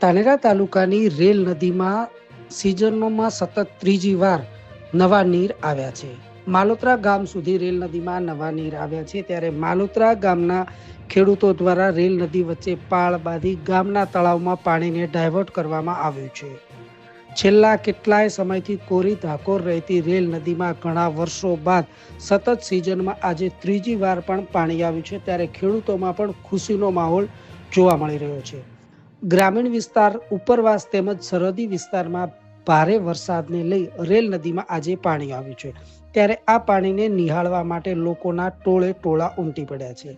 ધાનેરા તાલુકાની રેલ નદીમાં સિઝનોમાં સતત ત્રીજી વાર નવા નીર આવ્યા છે. માલોત્રા ગામ સુધી રેલ નદીમાં નવા નીર આવ્યા છે. ત્યારે માલોત્રા ગામના ખેડૂતો દ્વારા રેલ નદી વચ્ચે પાળ બાંધી ગામના તળાવમાં પાણીને ડાયવર્ટ કરવામાં આવ્યું છે. છેલ્લા કેટલાય સમયથી કોરી ધાકોર રહેતી રેલ નદીમાં ઘણા વર્ષો બાદ સતત સિઝનમાં આજે ત્રીજી વાર પણ પાણી આવ્યું છે. ત્યારે ખેડૂતોમાં પણ ખુશીનો માહોલ જોવા મળી રહ્યો છે. ગ્રામીણ વિસ્તાર, ઉપરવાસ તેમજ સરહદી વિસ્તારમાં ભારે વરસાદને લઈ રેલ નદીમાં આજે પાણી આવ્યું છે. ત્યારે આ પાણીને નિહાળવા માટે લોકોના ટોળે ટોળા ઉમટી પડ્યા છે.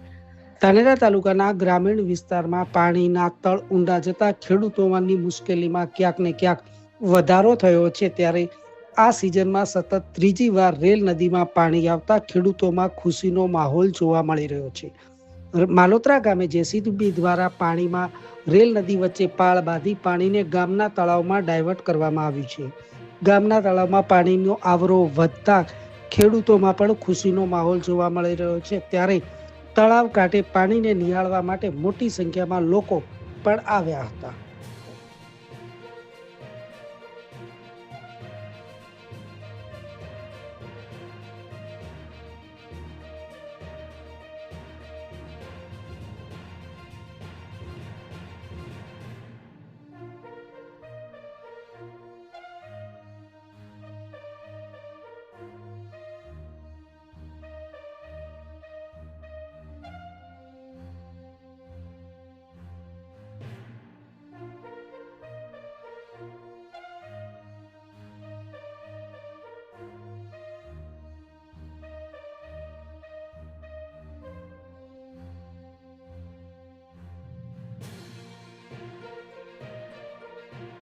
ધાનેરા તાલુકાના ગ્રામીણ વિસ્તારમાં પાણીના તળ ઊંડા જતા ખેડૂતોની મુશ્કેલીમાં ક્યાંક ને ક્યાંક વધારો થયો છે. ત્યારે આ સિઝનમાં સતત ત્રીજી વાર રેલ નદીમાં પાણી આવતા ખેડૂતોમાં ખુશીનો માહોલ જોવા મળી રહ્યો છે. માલોત્રા ગામે જેસીબી દ્વારા પાણીમાં રેલ નદી વચ્ચે પાળ બાંધી પાણીને ગામના તળાવમાં ડાયવર્ટ કરવામાં આવ્યું છે. ગામના તળાવમાં પાણીનો આવરો વધતા ખેડૂતોમાં પણ ખુશીનો માહોલ જોવા મળી રહ્યો છે. ત્યારે તળાવ કાંઠે પાણીને નિહાળવા માટે મોટી સંખ્યામાં લોકો પણ આવ્યા હતા.